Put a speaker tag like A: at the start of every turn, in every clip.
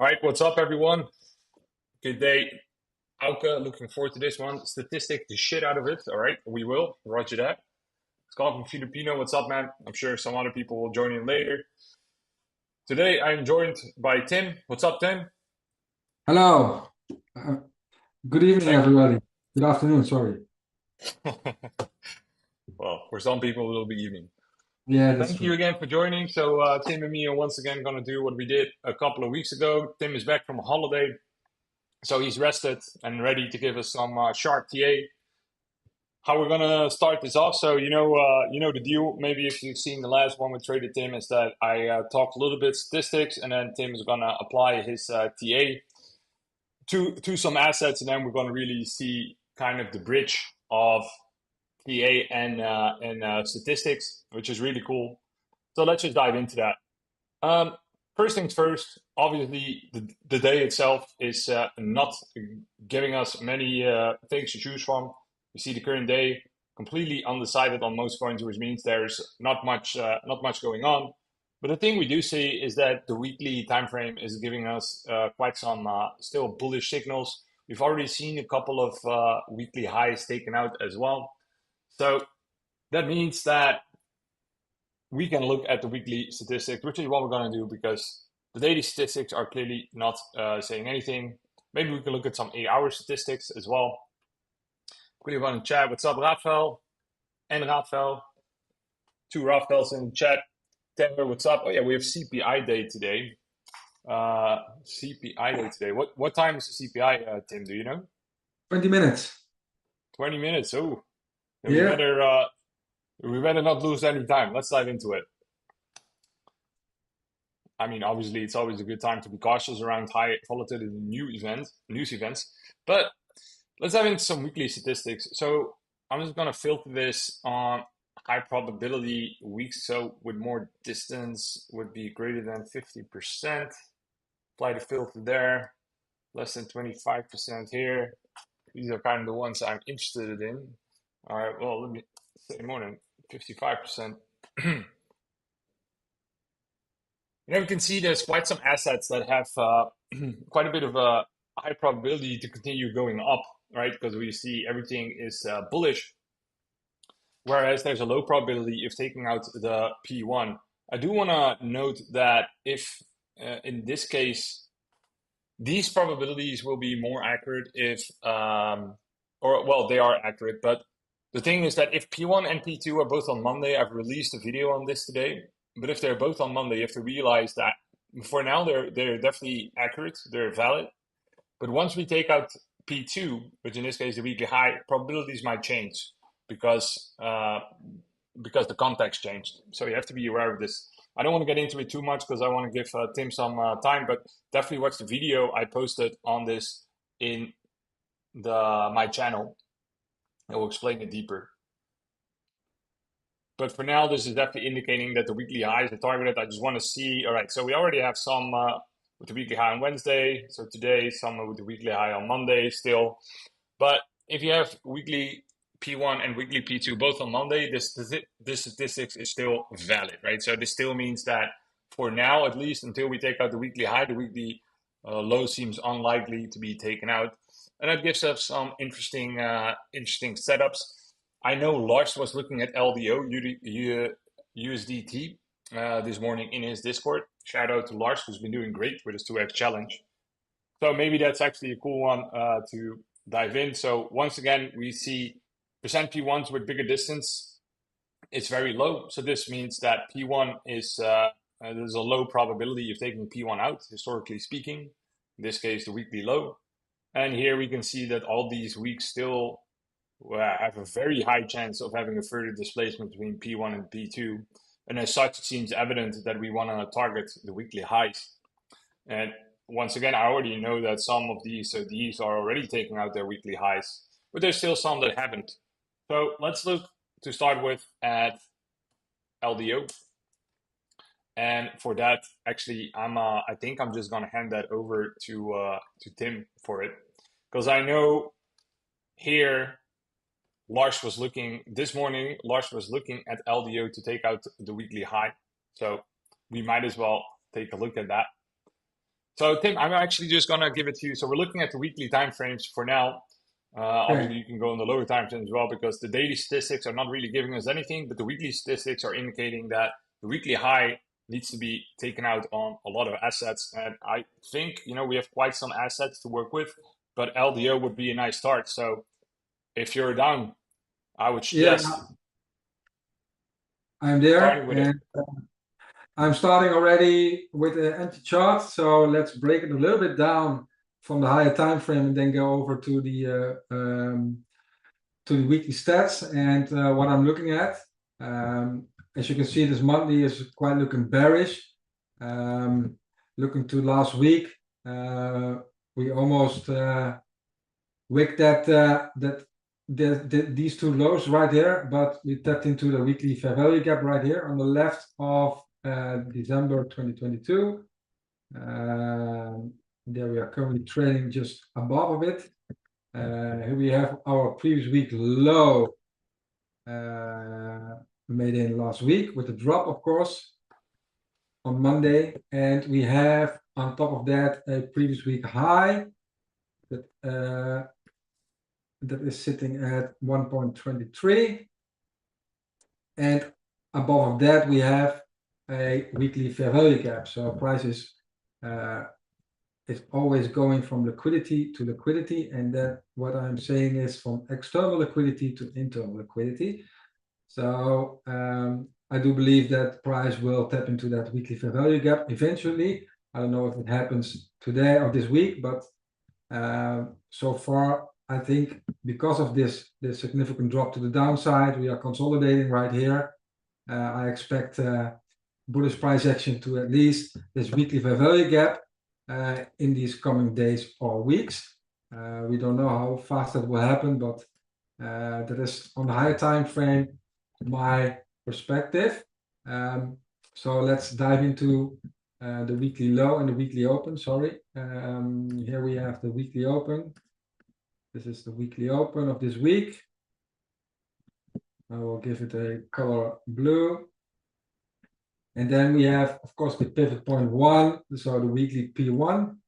A: All right, what's up, everyone? Good day. Auke, looking forward to this one. Statistic the shit out of it. All right, we will. Roger that. Scott from Filipino, what's up, man? I'm sure some other people will join in later. Today, I'm joined by Tim. What's up, Tim?
B: Hello. Uh, Good evening,
A: Thank
B: everybody. Good afternoon, sorry.
A: well, for some people, it'll be evening.
B: Yeah, that's
A: Thank you
B: true.
A: again for joining. So, Tim and me are once again going to do what we did a couple of weeks ago. Tim is back from a holiday, so he's rested and ready to give us some sharp TA. How we're gonna start this off. So you know the deal. Maybe if you've seen the last one with TraderTim, is that I talked a little bit statistics, and then Tim is gonna apply his TA to some assets, and then we're gonna really see kind of the bridge of TA and statistics, which is really cool. So let's just dive into that. Um, First things first. Obviously, the day itself is not giving us many things to choose from. We see the current day completely undecided on most coins, which means there's not much going on. But the thing we do see is that the weekly time frame is giving us quite some still bullish signals. We've already seen a couple of weekly highs taken out as well. So that means that we can look at the weekly statistics, which is what we're going to do because the daily statistics are clearly not saying anything. Maybe we can look at some 8-hour statistics as well. Quickly run in chat. What's up, Rafael? And Rafael. Two Rafaels in the chat. Taylor, what's up? Oh, yeah, we have CPI day today. CPI day today. What time is the CPI, Tim? Do you know?
B: 20 minutes.
A: 20 minutes. Oh, then
B: Yeah.
A: we better not lose any time. Let's dive into it. I mean, obviously, it's always a good time to be cautious around high volatility news events. But let's dive into some weekly statistics. So I'm just going to filter this on high probability weeks. So with more distance would be greater than 50%. Apply the filter there. Less than 25% here. These are kind of the ones I'm interested in. All right, well, let me say more than 55%. We can see there's quite some assets that have quite a bit of a high probability to continue going up, right? Because we see everything is bullish, whereas there's a low probability of taking out the P1. I do want to note that if in this case, these probabilities will be more accurate if, or well, they are accurate, but the thing is that if P1 and P2 are both on Monday, I've released a video on this today. But if they're both on Monday, you have to realize that for now they're definitely accurate, they're valid. But once we take out P2, which in this case the weekly high, probabilities might change because the context changed. So you have to be aware of this. I don't want to get into it too much because I want to give Tim some time, but definitely watch the video I posted on this in my channel. I will explain it deeper. But for now, this is definitely indicating that the weekly highs are targeted. I just want to see. All right, so we already have some with the weekly high on Wednesday. So today, some with the weekly high on Monday still. But if you have weekly P1 and weekly P2 both on Monday, this statistics is still valid, right? So this still means that for now, at least until we take out the weekly high, the weekly low seems unlikely to be taken out. And that gives us some interesting setups. I know Lars was looking at LDO, USDT, this morning in his Discord. Shout out to Lars, who's been doing great with his 2x challenge. So maybe that's actually a cool one to dive in. So once again, we see percent P1s with bigger distance. It's very low. So this means that P1 is, there's a low probability of taking P1 out, historically speaking. In this case, the weekly low. And here we can see that all these weeks still have a very high chance of having a further displacement between P1 and P2. And as such, it seems evident that we want to target the weekly highs. And once again, I already know that some of these are already taking out their weekly highs, but there's still some that haven't. So let's look to start with at LDO. And for that, actually, I think I'm just gonna hand that over to Tim for it, because I know here Lars was looking this morning. Lars was looking at LDO to take out the weekly high, so we might as well take a look at that. So Tim, I'm actually just gonna give it to you. So we're looking at the weekly time frames for now. Obviously,
B: Okay.
A: you can go on the lower time frames as well because the daily statistics are not really giving us anything, but the weekly statistics are indicating that the weekly high needs to be taken out on a lot of assets. And I think, we have quite some assets to work with, but LDO would be a nice start. So if you're down, I would
B: Yeah,
A: suggest
B: I'm there,
A: starting with it.
B: and I'm starting already with an empty chart. So let's break it a little bit down from the higher time frame and then go over to the weekly stats and what I'm looking at. As you can see, this monthly is quite looking bearish. Looking to last week, we almost wicked these two lows right here, but we tapped into the weekly fair value gap right here on the left of December 2022. There we are currently trading just above of it. Here we have our previous week low made in last week with a drop, of course, on Monday, and we have on top of that a previous week high that is sitting at 1.23, and above of that we have a weekly fair value gap. So prices is always going from liquidity to liquidity, and then what I'm saying is from external liquidity to internal liquidity. So I do believe that price will tap into that weekly fair value gap eventually. I don't know if it happens today or this week, but so far I think because of this significant drop to the downside, we are consolidating right here. I expect bullish price action to at least this weekly fair value gap in these coming days or weeks. We don't know how fast that will happen, but that is on the higher time frame my perspective. So let's dive into the weekly low and the weekly open. Sorry, here we have the weekly open. This is the weekly open of this week. I will give it a color blue. And then we have, of course, the pivot point 1, so the weekly P1.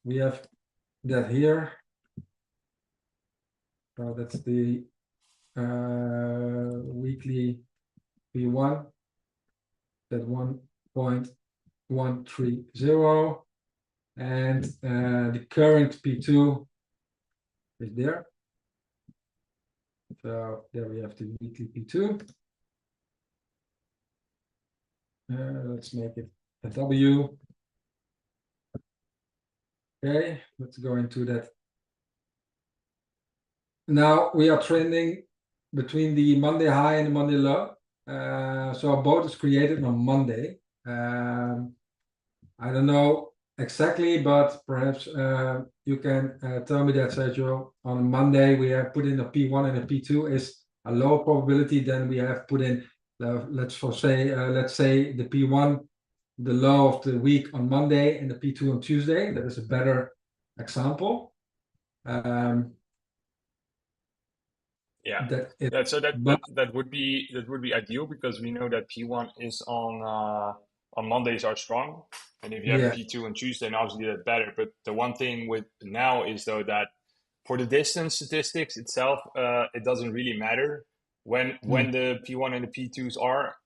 B: We have that here. So that's the weekly P1, that 1.130. And the current P2 is there. So there we have the weekly P2. Let's make it a W. Okay, let's go into that. Now we are trending between the Monday high and the Monday low. So both is created on Monday. I don't know exactly, but perhaps you can tell me that, Sergio. On Monday we have put in a P1 and a P2 is a lower probability than we have put in. Let's say the P1, the low of the week on Monday, and the P2 on Tuesday. That is a better example.
A: Yeah.
B: That
A: So that would be ideal because we know that P1 is on Mondays are strong, and if you have a
B: yeah.
A: P2 on Tuesday, then obviously that's better. But the one thing with now is though that for the distance statistics itself, it doesn't really matter when the P1 and the P2s are.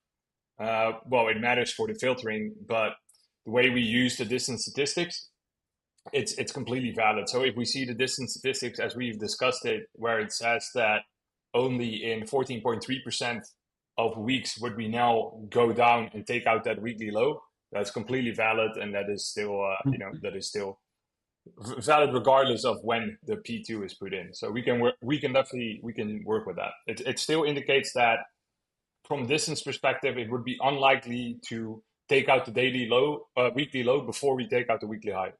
A: Well, it matters for the filtering, but the way we use the distance statistics, it's completely valid. So if we see the distance statistics as we've discussed it, where it says that only in 14.3% of weeks would we now go down and take out that weekly low, that's completely valid, and that is still that is still valid regardless of when the P2 is put in. So we can work with that. It still indicates that from a distance perspective, it would be unlikely to take out the daily low, weekly low before we take out the weekly high.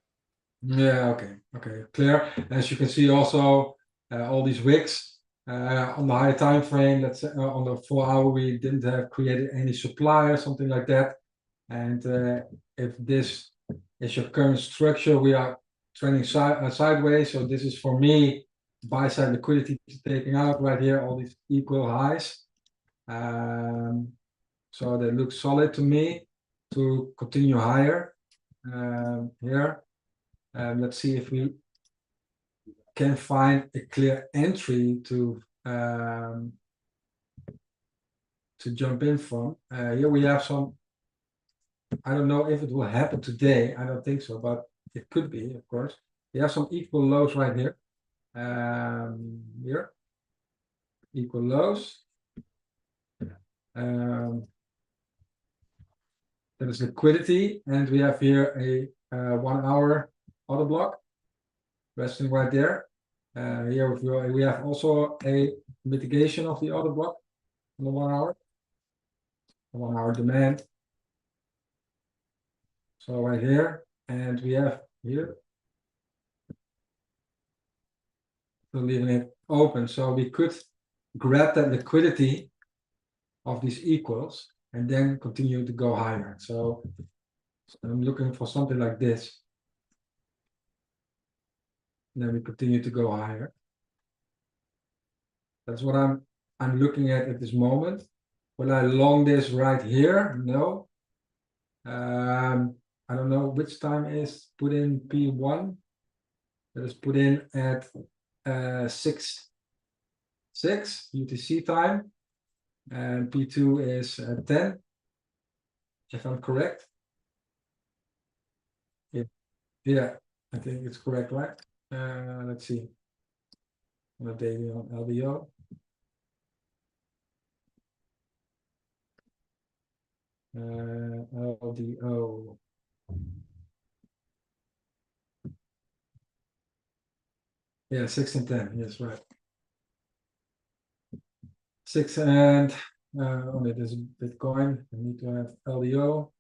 B: Yeah, okay, clear. As you can see also, all these wicks on the higher time frame, let's say on the 4 hour, we didn't have created any supply or something like that. And if this is your current structure, we are trending sideways. So this is for me, buy side liquidity taking out right here, all these equal highs. So that looks solid to me to continue higher. here. Let's see if we can find a clear entry to jump in from. Here we have some. I don't know if it will happen today. I don't think so, but it could be, of course. We have some equal lows right here. Here, equal lows. That is liquidity, and we have here a 1 hour order block resting right there. Here we have also a mitigation of the order block on the 1 hour. 1 hour demand. So right here, and we have here. So leaving it open, so we could grab that liquidity of these equals and then continue to go higher. So I'm looking for something like this. And then we continue to go higher. That's what I'm looking at this moment. Will I long this right here? No. I don't know which time is put in P1. That is put in at 6 UTC time, and P2 is 10, if I'm correct. Yeah, I think it's correct, right? Let's see. On the daily on LBO. LDO. Yeah, 6 and 10. Yes, right. 6 and on it is Bitcoin. I need to have LDO.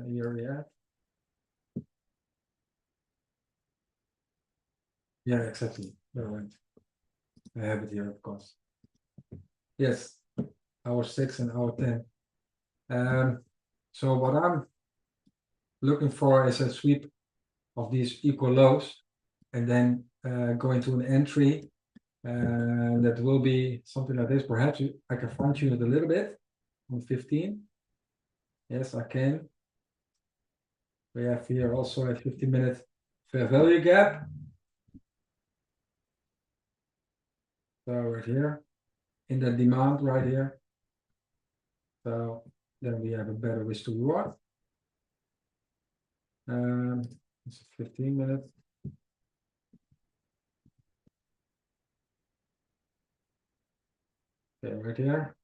B: Here we have. Yeah, exactly. Right. I have it here, of course. Yes, hour 6 and hour 10. So what I'm looking for is a sweep of these equal lows, and then going to an entry, and that will be something like this. Perhaps I can fine tune it a little bit on 15. Yes, I can. We have here also a 15-minute fair value gap. So right here, in the demand right here. So then we have a better risk to reward. It's a 15-minute. Okay, right here.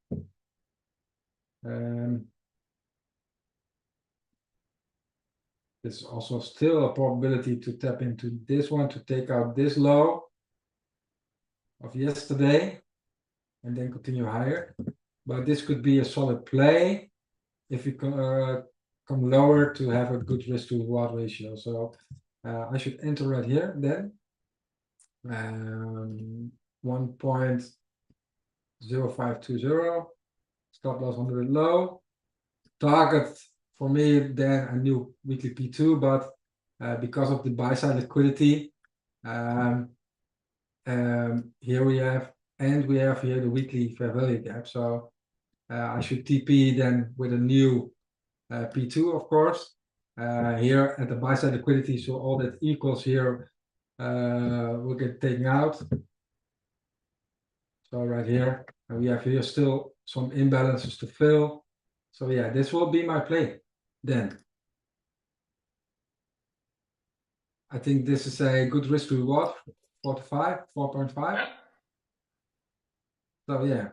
B: There's also still a probability to tap into this one to take out this low of yesterday and then continue higher. But this could be a solid play if you come lower to have a good risk to reward ratio. So I should enter right here then. 1.0520, stop loss 100 low. Target for me then a new weekly P2, but because of the buy side liquidity, here we have, and we have here the weekly fair value gap. So I should TP then with a new P2, of course. Here at the buy side liquidity, so all that equals here will get taken out. So right here, and we have here still some imbalances to fill. So yeah, this will be my play then. I think this is a good risk to reward, 4.5.
A: Yeah.
B: So yeah,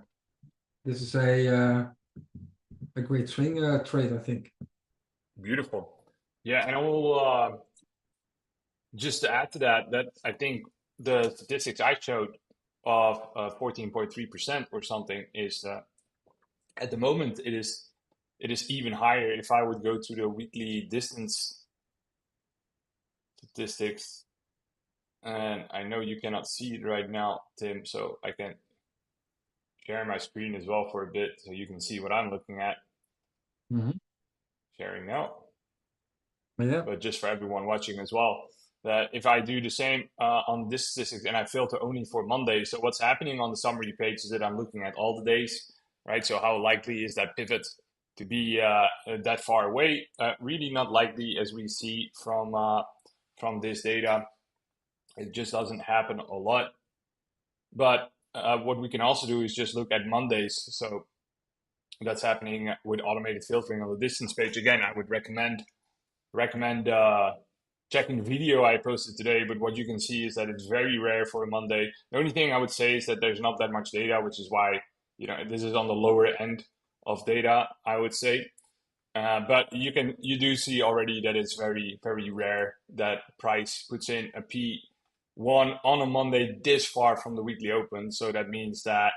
B: this is a great swing trade, I think.
A: Beautiful. Yeah, and I will just to add to that, that I think the statistics I showed of 14.3% or something is at the moment it is even higher if I would go to the weekly distance statistics. And I know you cannot see it right now, Tim, so I can share my screen as well for a bit so you can see what I'm looking at. Sharing now.
B: Yeah.
A: But just for everyone watching as well, that if I do the same on this statistics and I filter only for Monday, so what's happening on the summary page is that I'm looking at all the days, right? So how likely is that pivot to be that far away. Really not likely, as we see from this data. It just doesn't happen a lot. But what we can also do is just look at Mondays. So that's happening with automated filtering on the distance page. Again, I would recommend checking the video I posted today. But what you can see is that it's very rare for a Monday. The only thing I would say is that there's not that much data, which is why this is on the lower end of data, I would say. But you do see already that it's very, very rare that price puts in a P1 on a Monday this far from the weekly open. So that means that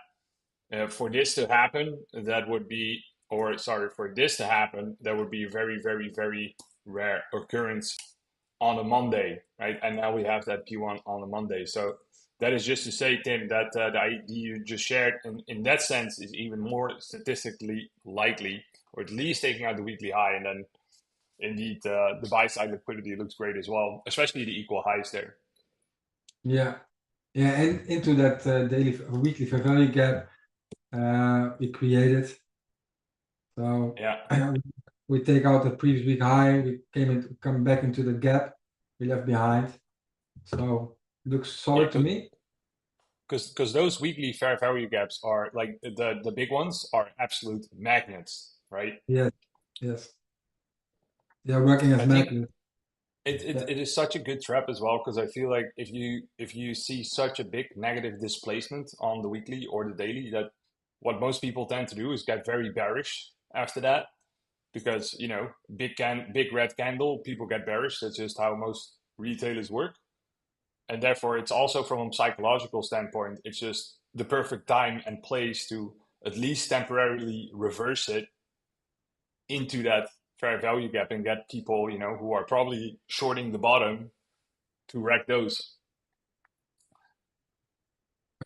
A: for this to happen, for this to happen, that would be a very, very, very rare occurrence on a Monday, right? And now we have that P1 on a Monday. So that is just to say, Tim, that the idea you just shared in that sense is even more statistically likely, or at least taking out the weekly high. And then indeed, the buy side liquidity looks great as well, especially the equal highs there.
B: Yeah, and into that weekly fair value gap we created. So
A: yeah,
B: we take out the previous week high, we come back into the gap we left behind. So looks solid to me.
A: Because those weekly fair value gaps are like the big ones are absolute magnets, right?
B: Yes. They're working as magnets.
A: It is such a good trap as well, because I feel like if you see such a big negative displacement on the weekly or the daily, that what most people tend to do is get very bearish after that, because big red candle, people get bearish. That's just how most retailers work, and therefore it's also from a psychological standpoint, it's just the perfect time and place to at least temporarily reverse it into that fair value gap and get people, who are probably shorting the bottom to wreck those.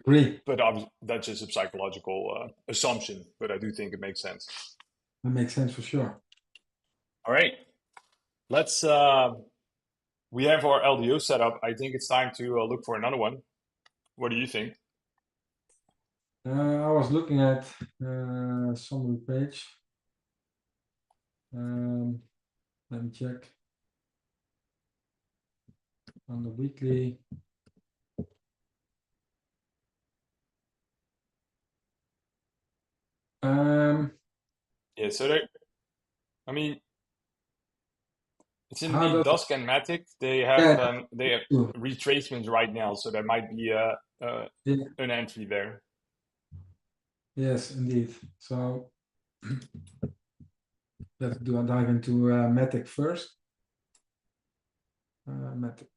B: Agree.
A: But that's just a psychological assumption, but I do think it makes sense.
B: That makes sense for sure.
A: All right, let's. We have our LDO set up. I think it's time to look for another one. What do you think?
B: I was looking at summary page. Let me check on the weekly.
A: Yeah, so there. I mean, it's indeed Dusk and Matic. They have retracements right now, so there might be an entry there.
B: Yes, indeed. So let's dive into Matic first. Matic.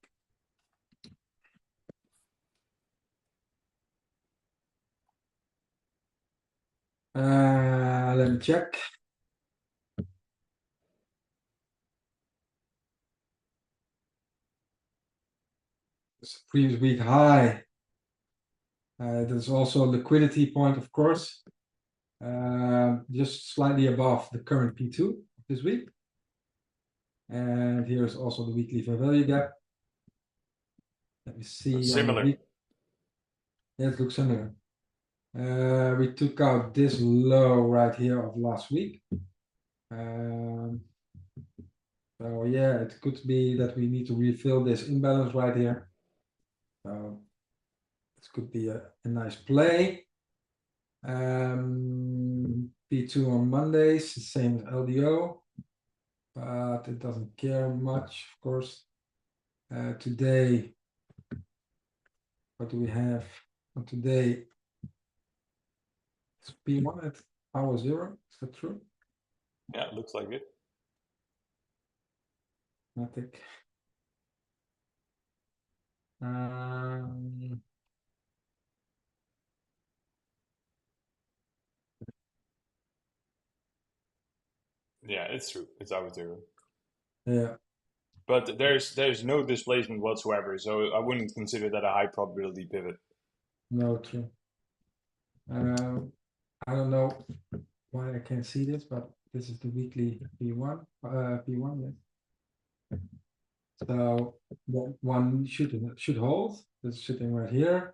B: Let me check. It's a previous week high. There's also a liquidity point, of course, just slightly above the current P2 this week. And here's also the weekly fair value gap. Let me see.
A: Similar.
B: Yeah, it looks similar. We took out this low right here of last week. So yeah, it could be that we need to refill this imbalance right here. So this could be a nice play. P2 on Mondays, the same as LDO, but it doesn't care much, of course. Today, what do we have? Today, it's P1 at hour 0. Is that true?
A: Yeah, it looks like it.
B: Matic.
A: Yeah, it's true. It's hour 0.
B: Yeah.
A: But there's no displacement whatsoever, so I wouldn't consider that a high probability pivot.
B: No, true. I don't know why I can't see this, but this is the weekly P1. P1, yes. So one should hold. It's sitting right here.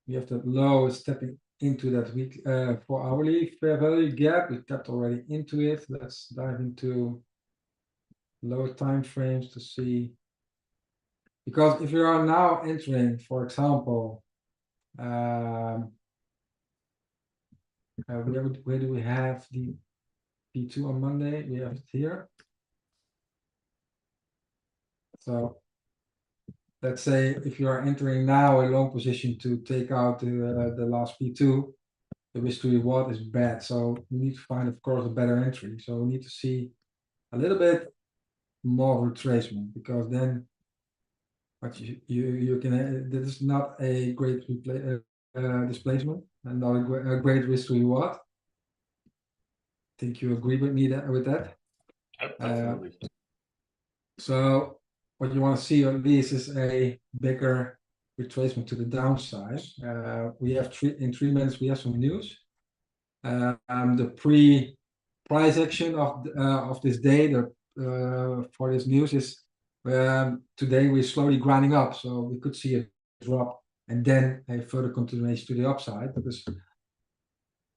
B: We have that low stepping into that week 4 hourly fair value gap. We tapped already into it. Let's dive into lower time frames to see, because if you are now entering, for example, where do we have the P2 on Monday? We have it here. So let's say if you are entering now a long position to take out the last P2, the risk to reward is bad. So we need to find, of course, a better entry. So we need to see a little bit more retracement, because then what you can this is not a great displacement and not a great risk to reward. Think you agree with me with that?
A: Absolutely.
B: So what you want to see at least is a bigger retracement to the downside. We have in 3 minutes we have some news. The pre-price action of this day, for this news is today we're slowly grinding up, so we could see a drop and then a further continuation to the upside. That is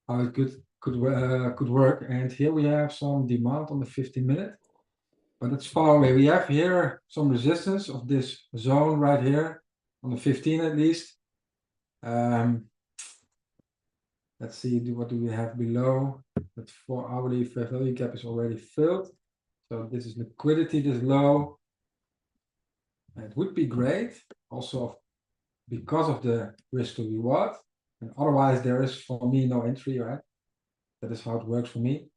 B: how it could work. And here we have some demand on the 15-minute, but it's far away. We have here some resistance of this zone right here on the 15 at least. Let's see, what do we have below? That 4 hourly fair value gap is already filled. So this is liquidity this low. It would be great also because of the risk to reward. And otherwise there is for me no entry, right? That is how it works for me.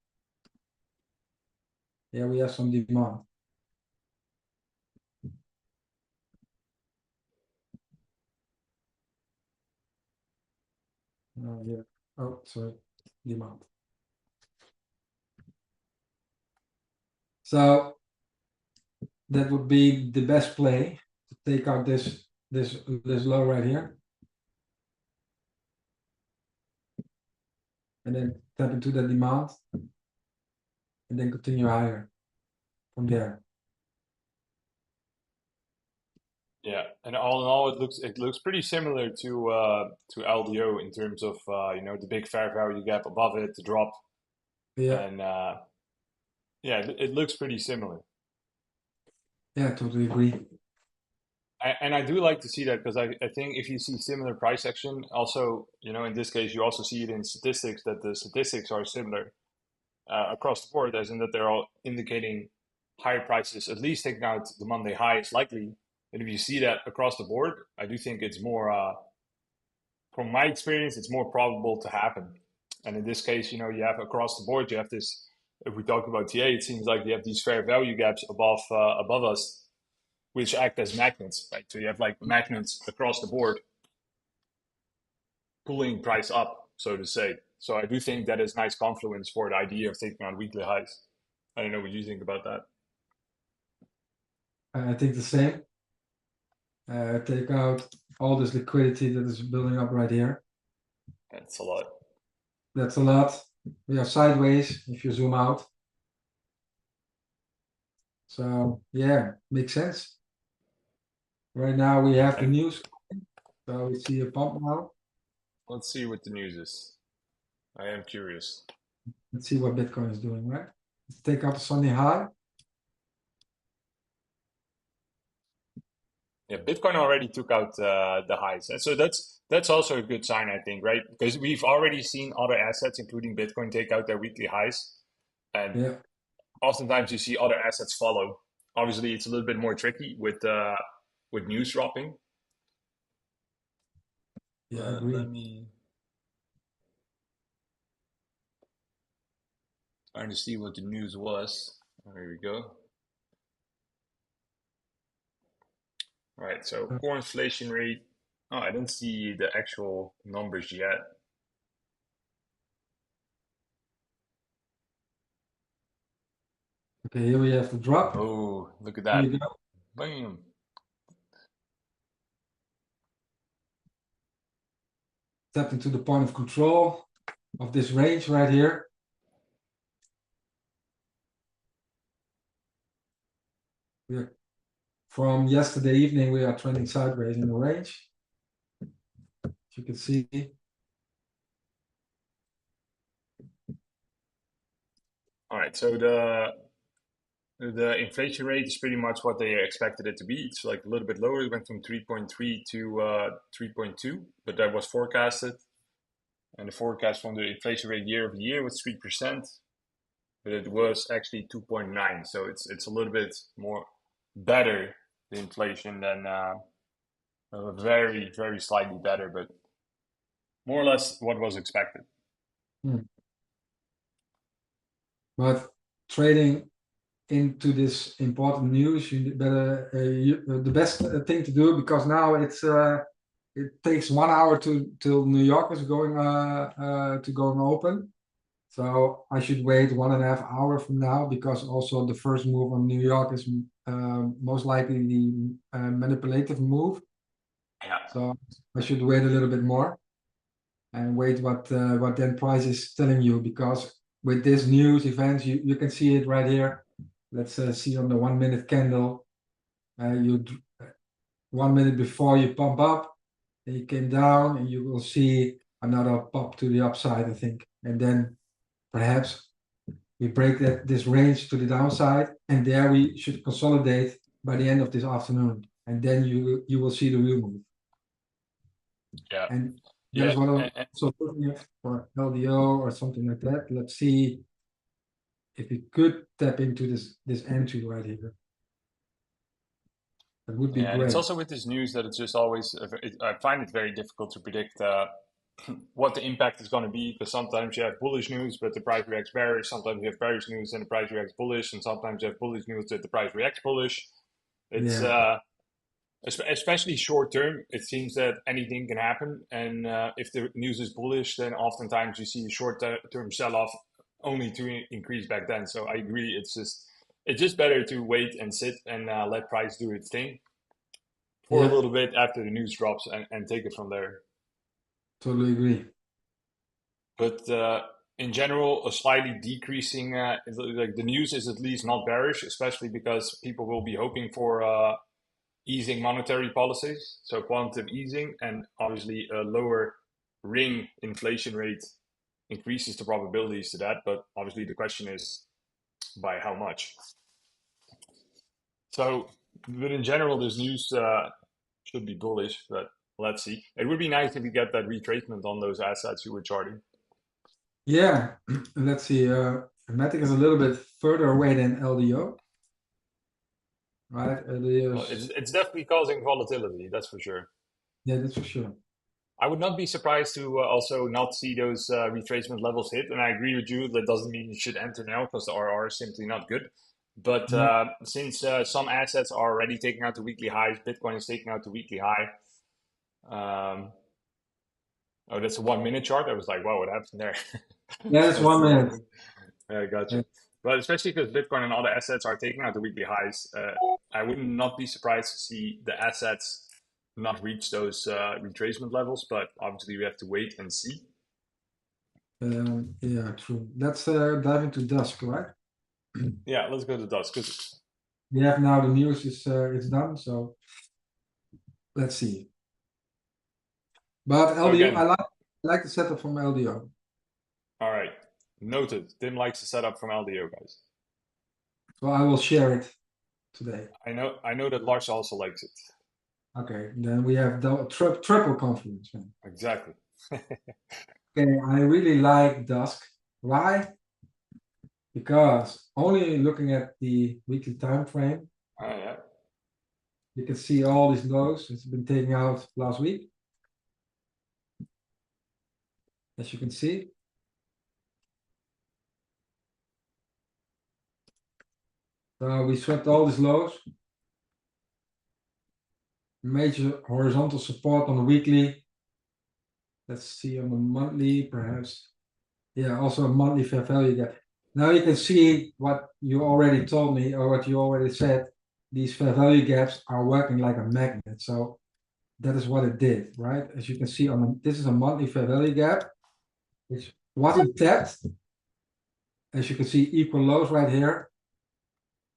B: Here we have some demand. Yeah. Oh, sorry, demand. So that would be the best play to take out this low right here. And then tap into that demand. And then continue higher from there.
A: Yeah, and all in all, it looks pretty similar to LDO in terms of you know, the big fair value gap above it, the drop,
B: Yeah,
A: and yeah, it looks pretty similar.
B: yeah, totally agree.
A: And I do like to see that because I think if you see similar price action, also, you know, in this case, you also see it in statistics that the statistics are similar across the board, as in that they're all indicating higher prices, at least taking out the Monday high is likely. And if you see that across the board, I do think it's more, from my experience, it's more probable to happen. And in this case, you know, you have across the board, you have this. If we talk about TA, it seems like you have these fair value gaps above us, which act as magnets, right? So you have like magnets across the board, pulling price up, so to say. So I do think that is nice confluence for the idea of taking on weekly highs. I don't know what you think about that.
B: I think the same. Take out all this liquidity that is building up right here.
A: That's a lot.
B: That's a lot. We are sideways if you zoom out. So yeah, makes sense. Right now we have the news. So we see a pump now.
A: Let's see what the news is. I am curious.
B: Let's see what Bitcoin is doing, right? Let's take out the Sunday high.
A: Yeah, Bitcoin already took out the highs, and so that's also a good sign, I think, right? Because we've already seen other assets, including Bitcoin, take out their weekly highs, and
B: Yeah,
A: oftentimes you see other assets follow. Obviously, it's a little bit more tricky with news dropping.
B: yeah, I agree.
A: Let me trying to see what the news was. There we go. All right, so core inflation rate. Oh, I didn't see the actual numbers yet.
B: Okay, here we have the drop.
A: Oh, look at
B: Here
A: that.
B: you go.
A: Bam.
B: Tapped into the point of control of this range right here. From yesterday evening, we are trending sideways in the range. As you can see.
A: All right, so the inflation rate is pretty much what they expected it to be. It's like a little bit lower. It went from 3.3 to 3.2, but that was forecasted. And the forecast from the inflation rate year over year was 3%, but it was actually 2.9. So it's a little bit more better, the inflation, than very, very slightly better, but more or less what was expected.
B: But trading into this important news, you better the best thing to do, because now it takes 1 hour till New York is going open. So I should wait 1.5 hours from now, because also the first move on New York is most likely the manipulative move.
A: Yeah.
B: So I should wait a little bit more and wait what then price is telling you, because with this news events, you can see it right here. Let's see on the 1 minute candle. 1 minute before you pump up, and you came down, and you will see another pop to the upside, I think, and then perhaps we break this range to the downside, and there we should consolidate by the end of this afternoon, and then you will see the real move.
A: Yeah.
B: And that is what I'm also looking at for LDO or something like that. Let's see if we could tap into this entry right here. That would be
A: Yeah, and
B: great.
A: it's also with this news that it's just always, I find it very difficult to predict what the impact is going to be, because sometimes you have bullish news, but the price reacts bearish. Sometimes you have bearish news and the price reacts bullish, and sometimes you have bullish news that the price reacts bullish. It's especially short term. It seems that anything can happen, and if the news is bullish, then oftentimes you see a short term sell off only to increase back then. So I agree. It's just better to wait and sit and let price do its thing for a little bit after the news drops, and take it from there.
B: Totally agree.
A: But in general, a slightly decreasing, like the news is at least not bearish, especially because people will be hoping for easing monetary policies, so quantitative easing, and obviously a lower ring inflation rate increases the probabilities to that. But obviously the question is by how much. So, but in general, this news should be bullish, but let's see. It would be nice if we get that retracement on those assets you were charting.
B: Yeah, let's see. Matic is a little bit further away than LDO, right? LDO
A: Well, it's definitely causing volatility, that's for sure.
B: Yeah, that's for sure.
A: I would not be surprised to also not see those retracement levels hit. And I agree with you, that doesn't mean you should enter now, because the RR is simply not good. But since some assets are already taking out the weekly highs, Bitcoin is taking out the weekly high. Oh, that's a 1 minute chart. I was like, wow, what happened there?
B: Yeah, it's 1 minute.
A: I gotcha. But especially because Bitcoin and other assets are taking out the weekly highs, I would not be surprised to see the assets not reach those retracement levels. But obviously, we have to wait and see.
B: Yeah, true. Let's dive into dusk, right?
A: Yeah, let's go to dusk, because
B: We have now the news is it's done, so let's see. But LDO,
A: again,
B: I like the setup from LDO.
A: all right, noted. Tim likes the setup from LDO, guys.
B: So I will share it today.
A: I know that Lars also likes it.
B: Okay, then we have triple confidence. Man.
A: Exactly.
B: Okay, I really like dusk. Why? Because only looking at the weekly time frame,
A: Yeah.
B: you can see all these lows. It's been taken out last week, as you can see. So we swept all these lows. Major horizontal support on the weekly. Let's see on the monthly, perhaps. Yeah, also a monthly fair value gap. Now you can see what you already told me, or what you already said. These fair value gaps are working like a magnet. So that is what it did, right? As you can see this is a monthly fair value gap, which wasn't tapped. As you can see, equal lows right here.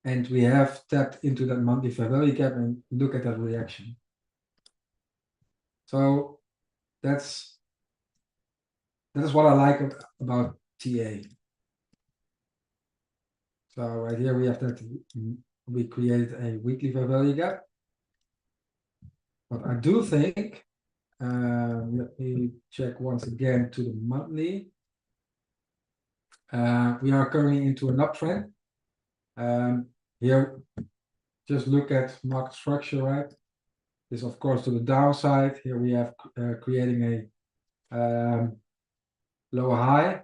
B: And we have tapped into that monthly fair value gap, and look at that reaction. So that is what I like about TA. So right here we have that we created a weekly fair value gap. But I do think, let me check once again to the monthly. We are currently into an uptrend. Here, just look at market structure, right? This, of course, to the downside. Here we have creating a lower high,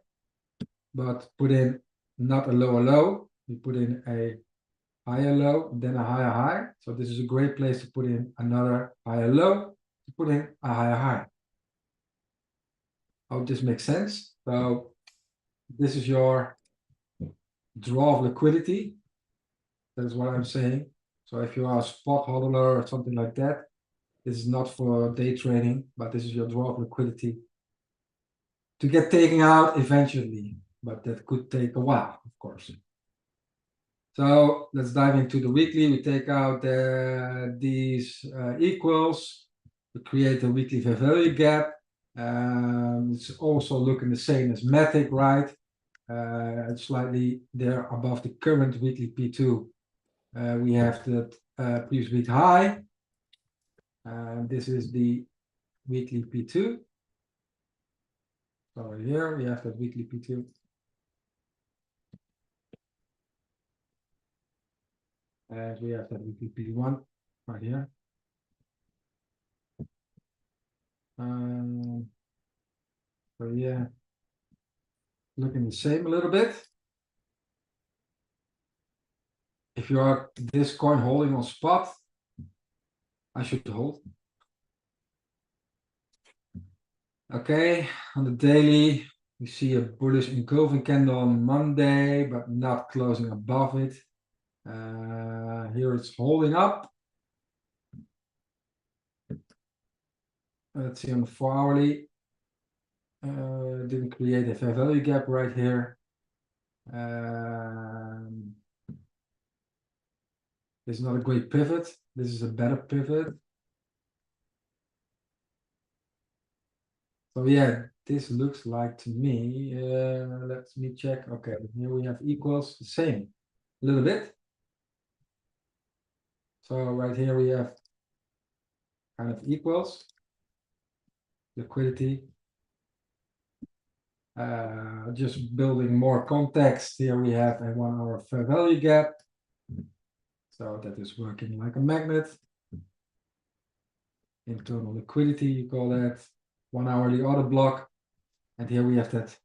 B: but put in not a lower low. We put in a higher low, then a higher high. So this is a great place to put in another higher low, to put in a higher high. Hope this makes sense. So this is your draw of liquidity. That's what I'm saying. So if you are a spot hodler or something like that, this is not for day trading, but this is your draw of liquidity to get taken out eventually. But that could take a while, of course. So let's dive into the weekly. We take out these equals. We create a weekly fair value gap. It's also looking the same as Matic, right? It's slightly there above the current weekly P2. We have the previous week high. This is the weekly P2. So here we have that weekly P2. And we have that weekly P1 right here. So yeah, looking the same a little bit. If you are this coin holding on spot, I should hold. Okay, on the daily, we see a bullish engulfing candle on Monday, but not closing above it. Here it's holding up. Let's see on the 4-hourly. Didn't create a fair value gap right here. This is not a great pivot. This is a better pivot. So yeah, this looks like to me. Let me check. Okay, here we have equals the same, a little bit. So right here we have kind of equals liquidity. Just building more context. Here we have a 1-hour fair value gap. So that is working like a magnet. Internal liquidity, you call that. 1-hourly order block. And here we have that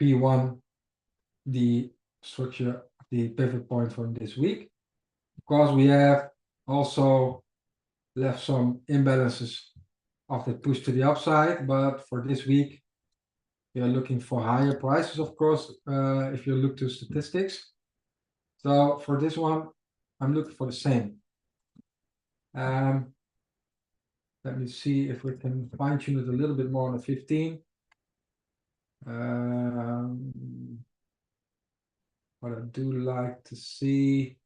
B: P1, the structure, the pivot point from this week. Of course, we have also left some imbalances of the push to the upside, but for this week, we are looking for higher prices, of course, if you look to statistics. So for this one, I'm looking for the same. Let me see if we can fine tune it a little bit more on the 15. What I do like to see.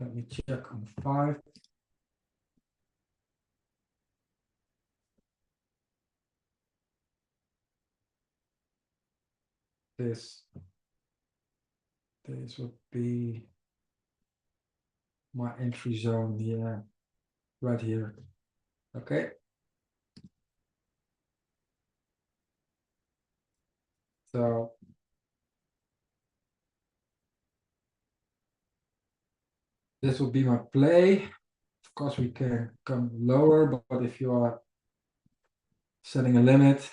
B: Let me check on 5. This would be my entry zone here, right here. Okay. So this will be my play. Of course, we can come lower, but if you are setting a limit,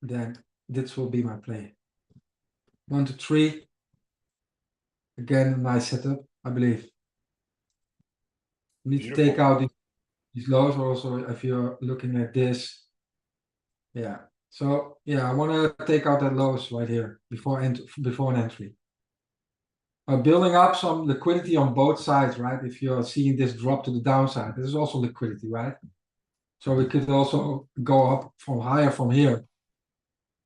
B: then this will be my play. 1 to 3. Again, a nice setup, I believe. You need to take out these lows also if you're looking at this. Yeah. So yeah, I want to take out that lows right here before an entry. Building up some liquidity on both sides, right? If you're seeing this drop to the downside, this is also liquidity, right? So we could also go up from higher from here.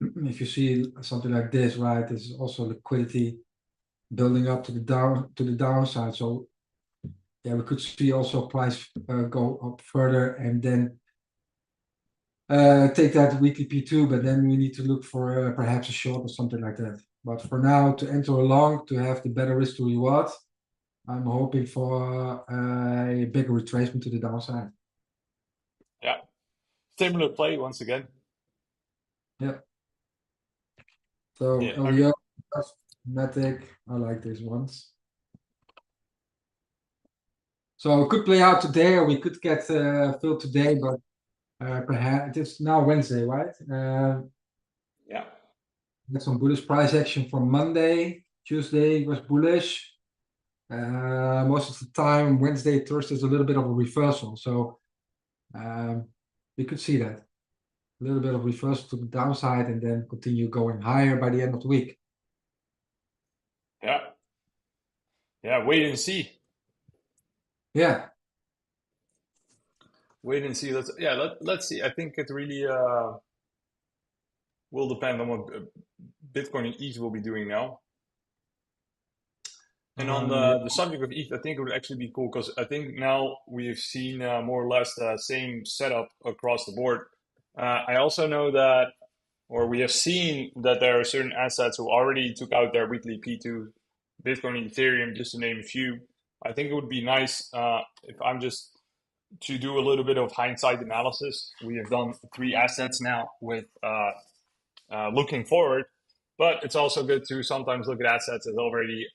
B: If you see something like this, right? This is also liquidity building up to the downside. So yeah, we could see also price go up further and then take that weekly P2, but then we need to look for perhaps a short or something like that. But for now, to enter along, to have the better risk to reward, I'm hoping for a bigger retracement to the downside.
A: Yeah. Similar play once again.
B: Yeah. So
A: Yeah.
B: LDO, Matic, I like these ones. So it could play out today, or we could get filled today, but perhaps it's now Wednesday, right?
A: Yeah.
B: Got some bullish price action from Monday. Tuesday was bullish. Most of the time, Wednesday, Thursday is a little bit of a reversal. So we could see that. A little bit of reversal to the downside and then continue going higher by the end of the week.
A: Yeah. Yeah. Wait and see.
B: Yeah.
A: Wait and see. Let's see. I think it really will depend on what Bitcoin and ETH will be doing now. And on the subject of ETH, I think it would actually be cool because I think now we've seen more or less the same setup across the board. I also know that, or we have seen that there are certain assets who already took out their weekly P2, Bitcoin and Ethereum, just to name a few. I think it would be nice if I'm just to do a little bit of hindsight analysis. We have done 3 assets now with looking forward, but it's also good to sometimes look at assets that already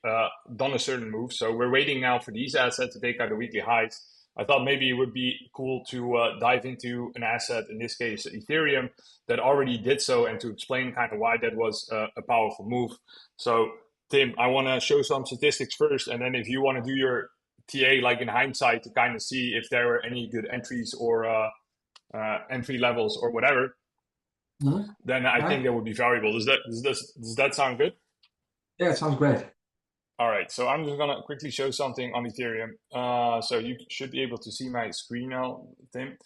A: done a certain move. So we're waiting now for these assets to take out the weekly highs. I thought maybe it would be cool to dive into an asset, in this case Ethereum, that already did so, and to explain kind of why that was a powerful move. So Tim, I want to show some statistics first, and then if you want to do your TA like in hindsight to kind of see if there were any good entries or entry levels or whatever, then I think that would be valuable. Does that sound good?
B: Yeah, it sounds great.
A: All right, so I'm just gonna quickly show something on Ethereum. So you should be able to see my screen now, Tim.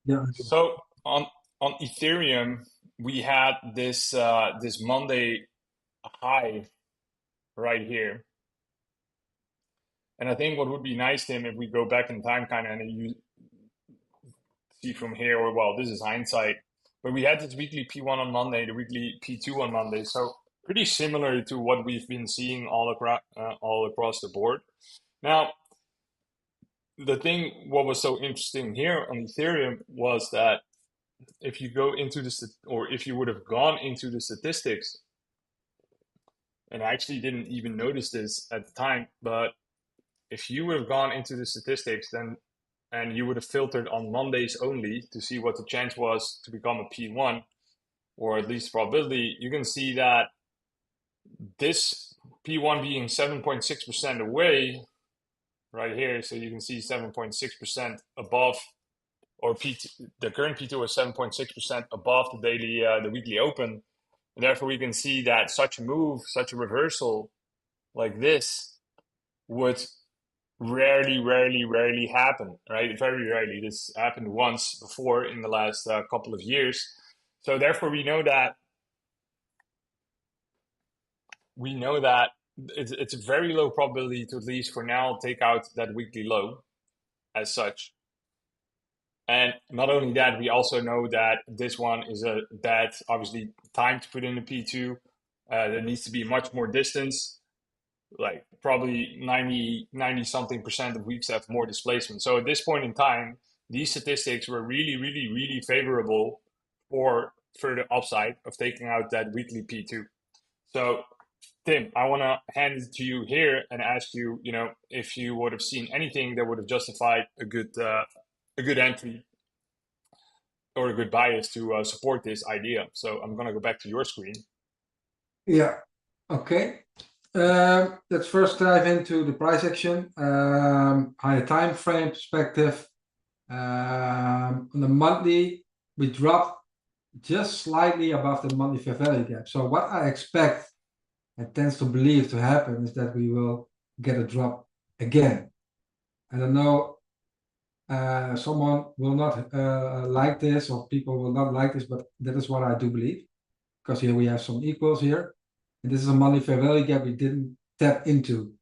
B: Yeah.
A: So on Ethereum, we had this this Monday high right here, and I think what would be nice, Tim, if we go back in time, kind of, and you see from here, or well, this is hindsight, but we had this weekly P1 on Monday, the weekly P2 on Monday, so pretty similar to what we've been seeing all across the board. Now, the thing, what was so interesting here on Ethereum was that if you go into or if you would have gone into the statistics, and I actually didn't even notice this at the time, but if you would have gone into the statistics, then and you would have filtered on Mondays only to see what the chance was to become a P1, or at least probability, you can see that this P1 being 7.6% away right here. So you can see 7.6% above, or P2, the current P2 is 7.6% above the daily, the weekly open. And therefore we can see that such a move, such a reversal like this would rarely happen, right? Very rarely. This happened once before in the last couple of years. So therefore we know that it's a very low probability to, at least for now, take out that weekly low as such. And not only that, we also know that this one is a bad, obviously, time to put in a P2. There needs to be much more distance, like probably 90 something percent of weeks have more displacement. So at this point in time, these statistics were really favorable for further upside of taking out that weekly P2. So Tim, I want to hand it to you here and ask you, if you would have seen anything that would have justified a good entry or a good bias to support this idea. So I'm going to go back to your screen.
B: Yeah. Okay. Let's first dive into the price action. Higher time frame perspective. On the monthly, we dropped just slightly above the monthly fair value gap. So what I expect and tends to believe to happen is that we will get a drop again. I don't know, someone will not like this, or people will not like this, but that is what I do believe, because here we have some equals here, and this is a monthly fair value gap we didn't tap into.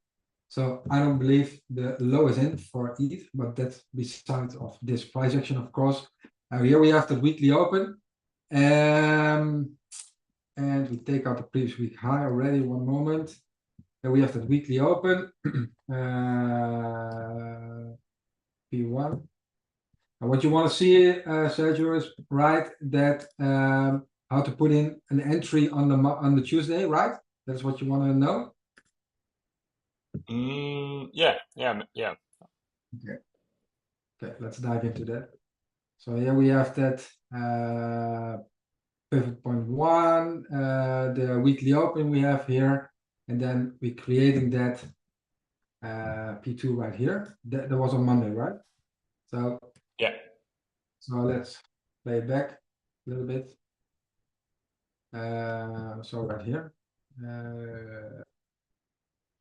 B: So I don't believe the low is in for ETH, but that's besides of this price action, of course. Here we have the weekly open. And we take out the previous week high already. One moment. And we have the weekly open. P1. And what you want to see, Sergio, is right that how to put in an entry on the Tuesday, right? That's what you want to know.
A: Yeah.
B: Okay, let's dive into that. So here we have that pivot point 1, the weekly open we have here, and then we're creating that P2 right here. That was on Monday, right? So
A: yeah.
B: So let's play it back a little bit. So right here,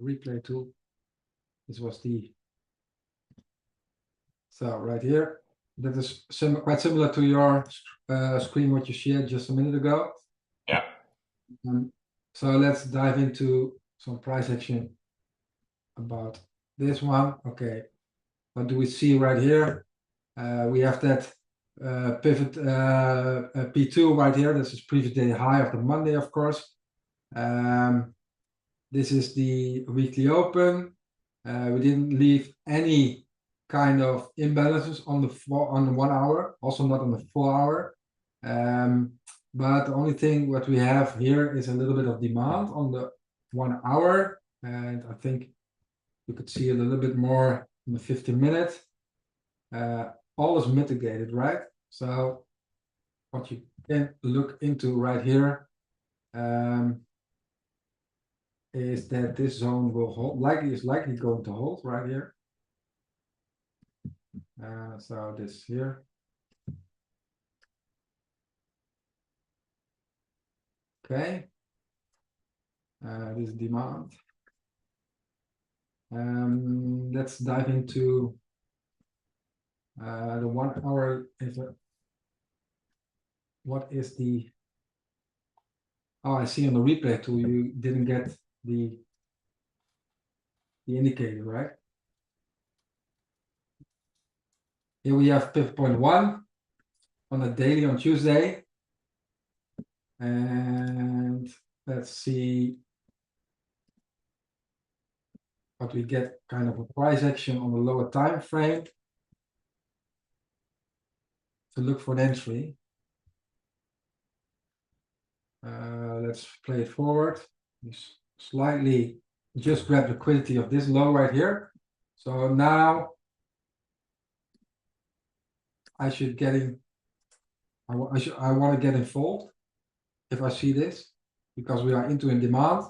B: replay tool. This was the, so right here, that is quite similar to your screen what you shared just a minute ago.
A: Yeah.
B: So let's dive into some price action about this one. Okay, what do we see right here? We have that pivot P2 right here. This is previous day high of the Monday, of course. This is the weekly open. We didn't leave any kind of imbalances on the 1 hour, also not on the 4 hour. But the only thing what we have here is a little bit of demand on the 1 hour, and I think you could see a little bit more in the 15-minute. All is mitigated, right? So what you can look into right here is that this zone will hold, is likely going to hold right here. So this here. Okay. This demand. Let's dive into the 1 hour. What is the? Oh, I see on the replay tool you didn't get the indicator, right? Here we have pivot point 1 on a daily on Tuesday. And let's see what we get, kind of a price action on the lower time frame to look for an entry. Let's play it forward. Slightly just grab liquidity of this low right here. So now I should getting, I want to get involved if I see this, because we are into in demand.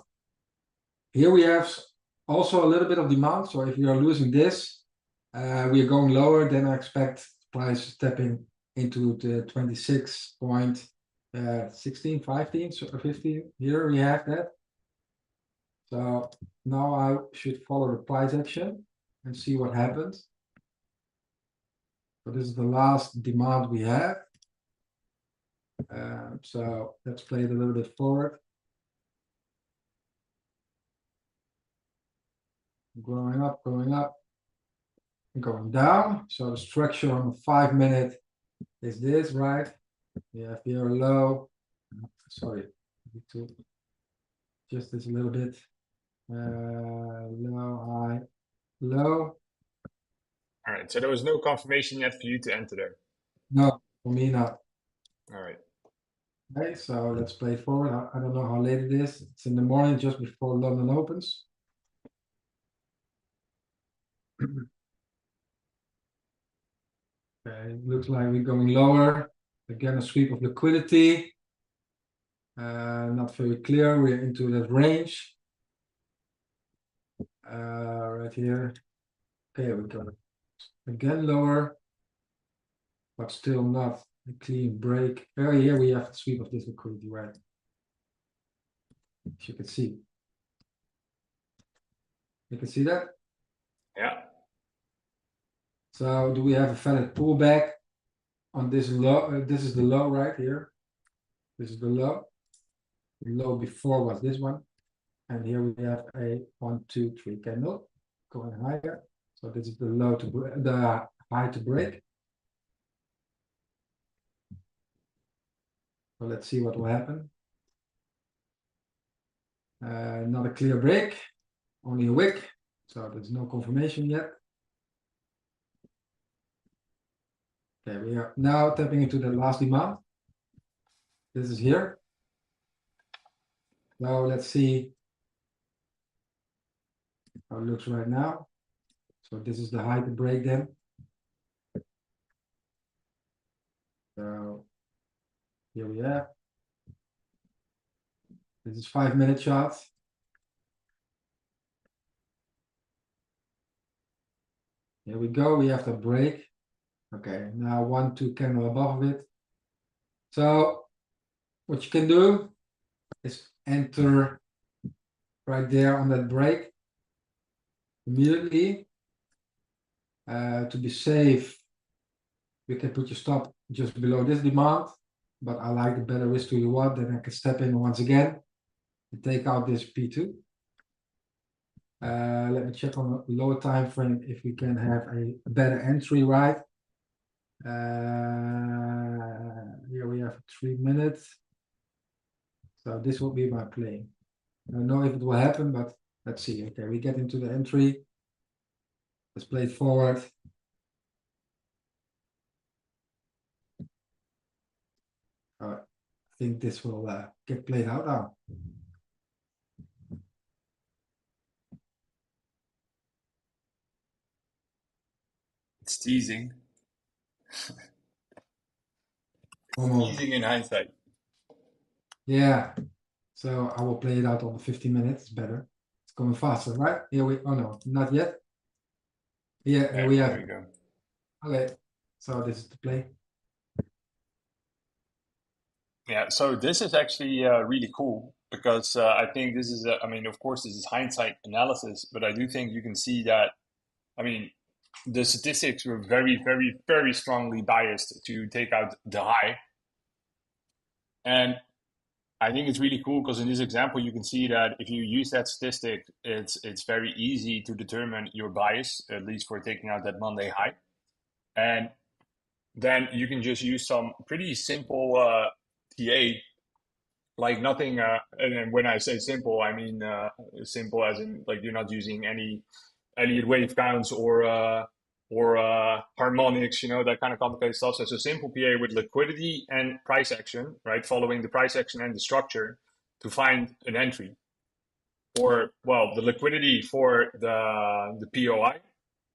B: Here we have also a little bit of demand. So if we are losing this, we are going lower, then I expect price stepping into the 26.16, 15, so 15. Here we have that. So now I should follow the price action and see what happens. So this is the last demand we have. So let's play it a little bit forward. Going up, going down. So the structure on the 5-minute is this, right? We have here a low. Sorry, just this a little bit. Low, high, low.
A: All right. So there was no confirmation yet for you to enter there.
B: No, for me not.
A: All right.
B: Okay, so let's play it forward. I don't know how late it is. It's in the morning, just before London opens. Okay, it looks like we're going lower. Again, a sweep of liquidity. Not very clear. We're into that range. Right here. Okay, we go again lower, but still not a clean break. Oh, here we have the sweep of this liquidity, right? As you can see. You can see that?
A: Yeah.
B: So do we have a valid pullback on this low? This is the low right here. This is the low. The low before was this one. And here we have a 1, 2, 3 candle going higher. So this is the low to the high to break. So let's see what will happen. Not a clear break, only a wick. So there's no confirmation yet. Okay, we are now tapping into the last demand. This is here. Now let's see how it looks right now. So this is the high to break then. So here we are. This is 5-minute chart. Here we go. We have the break. Okay, now 1-2 candle above it. So what you can do is enter right there on that break immediately. To be safe, you can put your stop just below this demand, but I like the better risk to reward. Then I can step in once again and take out this P2. Let me check on a lower time frame if we can have a better entry, right? Here we have 3 minutes. So this will be my play. I don't know if it will happen, but let's see. Okay, we get into the entry. Let's play it forward. I think this will get played out now.
A: It's teasing.
B: Almost.
A: Teasing in hindsight.
B: Yeah. So I will play it out on 15 minutes. It's better. It's coming faster, right? Here we. Oh no, not yet. Yeah, here we have.
A: There we go.
B: Okay. So this is the play.
A: Yeah, so this is actually really cool because I think this is, I mean, of course, this is hindsight analysis, but I do think you can see that, I mean, the statistics were very, very, very strongly biased to take out the high. And I think it's really cool because in this example, you can see that if you use that statistic, it's very easy to determine your bias, at least for taking out that Monday high. And then you can just use some pretty simple TA, like nothing. And when I say simple, I mean simple as in like you're not using any Elliott wave counts or harmonics, you know, that kind of complicated stuff. So it's a simple PA with liquidity and price action, right? Following the price action and the structure to find an entry. Or, well, the liquidity for the POI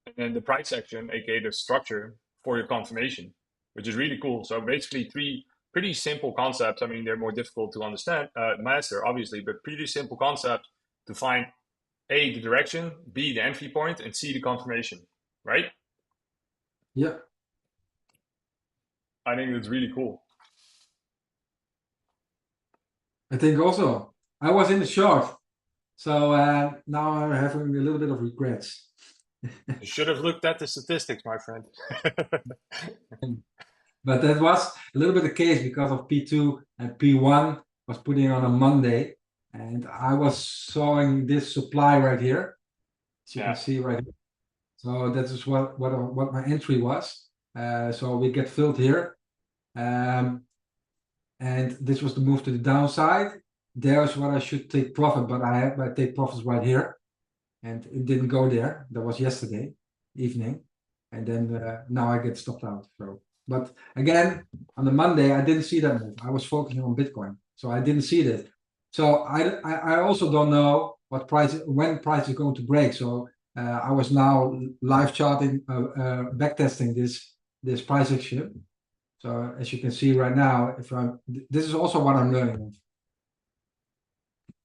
A: and then the price action, aka the structure for your confirmation, which is really cool. So basically 3 pretty simple concepts. I mean, they're more difficult to understand, master, obviously, but pretty simple concepts to find A, the direction, B, the entry point, and C, the confirmation, right?
B: Yeah.
A: I think that's really cool.
B: I think also I was in the short. So now I'm having a little bit of regrets.
A: You should have looked at the statistics, my friend.
B: But that was a little bit the case because of P2 and P1 was putting on a Monday. And I was sawing this supply right here. As you can see right here. So that is what my entry was. So we get filled here. And this was the move to the downside. There's what I should take profit, but I take profits right here. And it didn't go there. That was yesterday evening. And then now I get stopped out. So, but again, on the Monday, I didn't see that move. I was focusing on Bitcoin. So I didn't see that. So I also don't know what price, when price is going to break. So I was now live charting, backtesting this price action. So as you can see right now, this is also what I'm learning.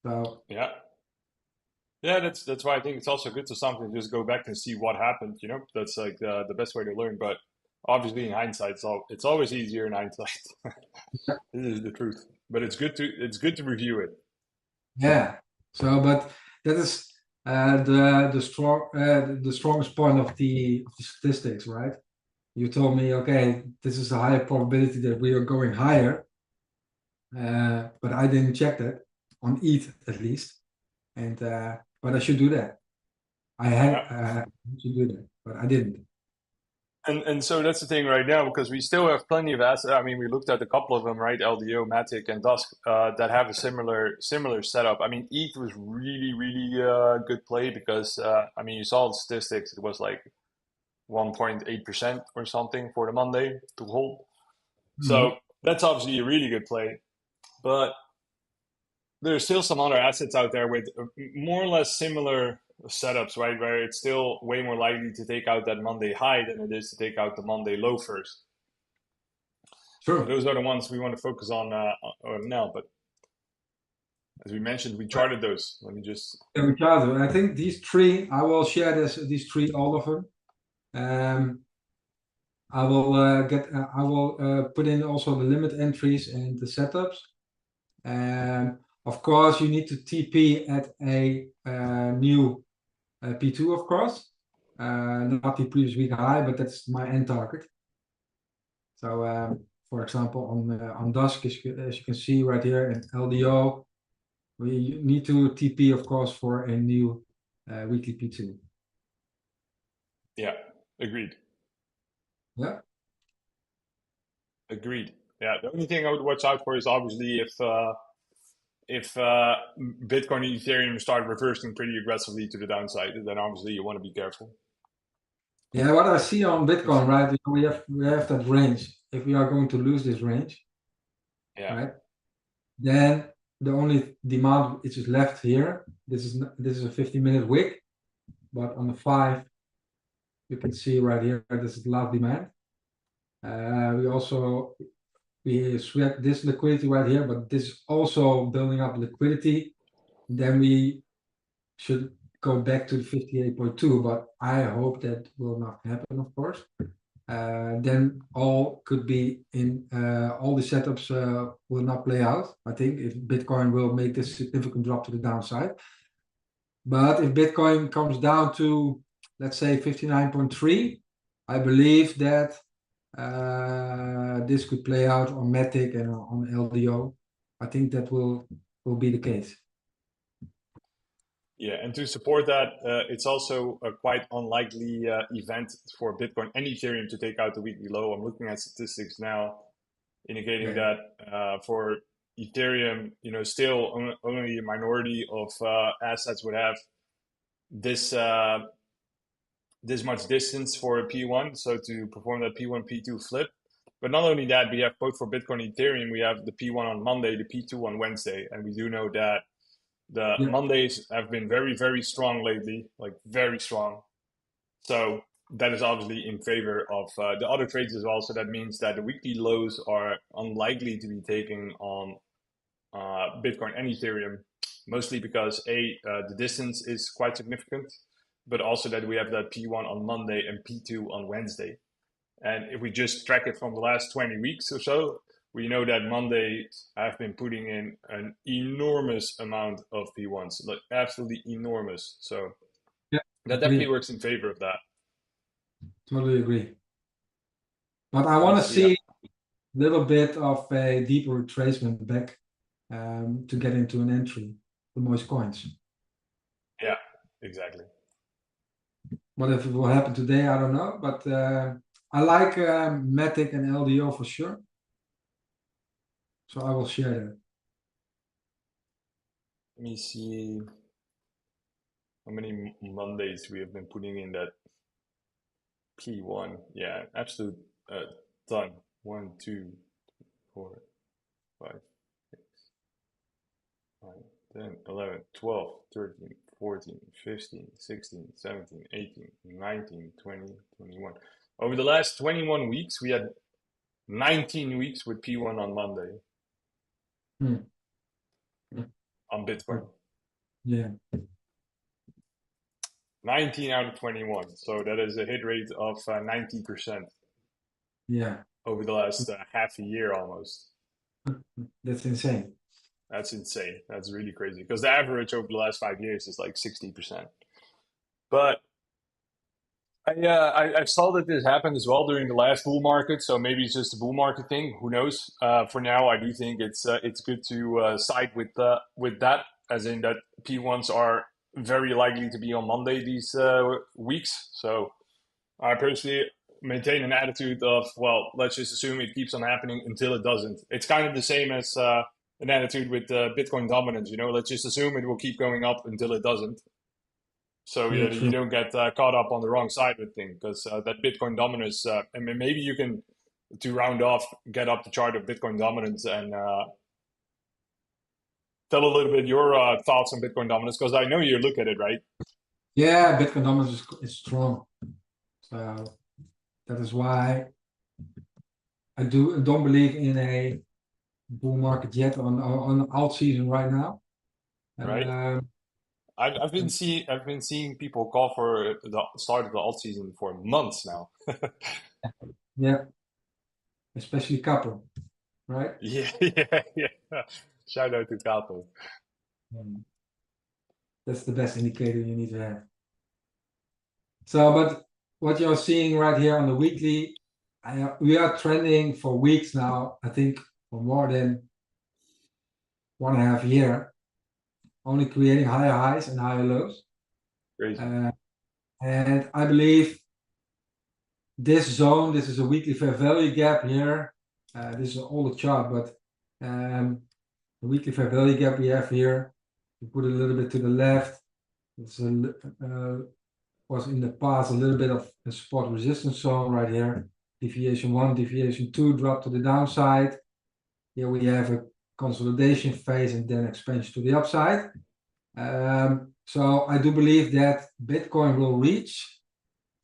B: So
A: yeah, that's why I think it's also good to something just go back and see what happened. You know, that's like the best way to learn. But obviously, in hindsight, it's always easier in hindsight. This is the truth. But it's good to review it.
B: Yeah. So, but that is the strongest point of the statistics, right? You told me, okay, this is a higher probability that we are going higher, but I didn't check that on ETH at least, and but I should do that. I should do that, but I didn't.
A: And so that's the thing right now, because we still have plenty of assets. I mean, we looked at a couple of them, right? LDO, Matic, and Dusk, that have a similar setup. I mean, ETH was really good play because I mean, you saw the statistics. It was like 1.8% or something for the Monday to hold.
B: Mhm.
A: So that's obviously a really good play. But there's still some other assets out there with more or less similar setups, right? Where it's still way more likely to take out that Monday high than it is to take out the Monday low first. So
B: True.
A: those are the ones we want to focus on now. But as we mentioned, we charted those. Let me just.
B: Yeah, Ricardo, I think these three, I will share these three, all of them. I will put in also the limit entries and the setups. Of course, you need to TP at a new P2, of course, not the previous week high, but that's my end target. So, for example, on Dusk, as you can see right here, in LDO, we need to TP, of course, for a new weekly P2.
A: Yeah, agreed.
B: Yeah.
A: Agreed. Yeah, the only thing I would watch out for is obviously if Bitcoin and Ethereum start reversing pretty aggressively to the downside, then obviously you want to be careful.
B: Yeah, what I see on
A: If
B: Bitcoin, right? We have that range. If we are going to lose this range,
A: yeah,
B: right? Then the only demand which is left here, this is a 50-minute wick, but on the 5, you can see right here, this is the last demand. We sweat this liquidity right here, but this is also building up liquidity. Then we should go back to the 58.2, but I hope that will not happen, of course. Then all could be in all the setups will not play out. I think if Bitcoin will make this significant drop to the downside. But if Bitcoin comes down to, let's say, 59.3, I believe that this could play out on Matic and on LDO. I think that will be the case.
A: yeah, and to support that, it's also a quite unlikely event for Bitcoin and Ethereum to take out the weekly low. I'm looking at statistics now, indicating
B: Yeah.
A: that for Ethereum, still only a minority of assets would have this this much distance for a P1, so to perform that P1 P2 flip. But not only that, we have both for Bitcoin and Ethereum, we have the P1 on Monday, the P2 on Wednesday, and we do know that the
B: Yeah.
A: Mondays have been very strong lately, like very strong. So that is obviously in favor of the other trades as well. So that means that the weekly lows are unlikely to be taken on Bitcoin and Ethereum, mostly because the distance is quite significant, but also that we have that P1 on Monday and P2 on Wednesday. And if we just track it from the last 20 weeks or so, we know that Monday I've been putting in an enormous amount of P1s, like absolutely enormous. So
B: Yeah.
A: that definitely
B: Agree.
A: works in favor of that.
B: Totally agree. But I
A: Let me
B: want to
A: see.
B: see a little bit of a deeper retracement back to get into an entry for most coins.
A: Yeah, exactly.
B: What if it will happen today? I don't know, but I like Matic and LDO for sure. So I will share that.
A: Let me see how many Mondays we have been putting in that P1. Yeah, absolute ton. 1, 2, 4, 5, 9, 10, 11, 12, 13, 14, 15, 16, 17, 18, 19, 20, 21. Over the last 21 weeks, we had 19 weeks with P1 on Monday
B: Hmm.
A: on Bitcoin.
B: Yeah.
A: 19 out of 21. So that is a hit rate of 90%
B: Yeah.
A: over the last half a year almost.
B: That's insane.
A: That's insane. That's really crazy because the average over the last 5 years is like 60%. But I saw that this happened as well during the last bull market, so maybe it's just a bull market thing. Who knows? For now, I do think it's good to side with that, as in that P1s are very likely to be on Monday these weeks. So I personally maintain an attitude of, well, let's just assume it keeps on happening until it doesn't. It's kind of the same as an attitude with Bitcoin dominance. Let's just assume it will keep going up until it doesn't. So
B: Yeah,
A: you
B: true.
A: don't get caught up on the wrong side with things, because that Bitcoin dominance. I mean, maybe you can, to round off, get up the chart of Bitcoin dominance and tell a little bit your thoughts on Bitcoin dominance, because I know you look at it, right?
B: Yeah, Bitcoin dominance is strong. So that is why I don't believe in a bull market yet on alt season right now.
A: Right. I've been seeing people call for the start of the alt season for months now.
B: Yeah, especially copper, right?
A: Yeah, yeah. Shout out to Capo.
B: Mm. That's the best indicator you need to have. So, but what you're seeing right here on the weekly, we are trending for weeks now, I think for more than 1.5 years, only creating higher highs and higher lows.
A: Crazy.
B: And I believe this zone, this is a weekly fair value gap here. This is an older chart, but the weekly fair value gap we have here, we put it a little bit to the left. It's was in the past a little bit of a support resistance zone right here. Deviation 1, deviation 2 drop to the downside. Here we have a consolidation phase and then expansion to the upside. So I do believe that Bitcoin will reach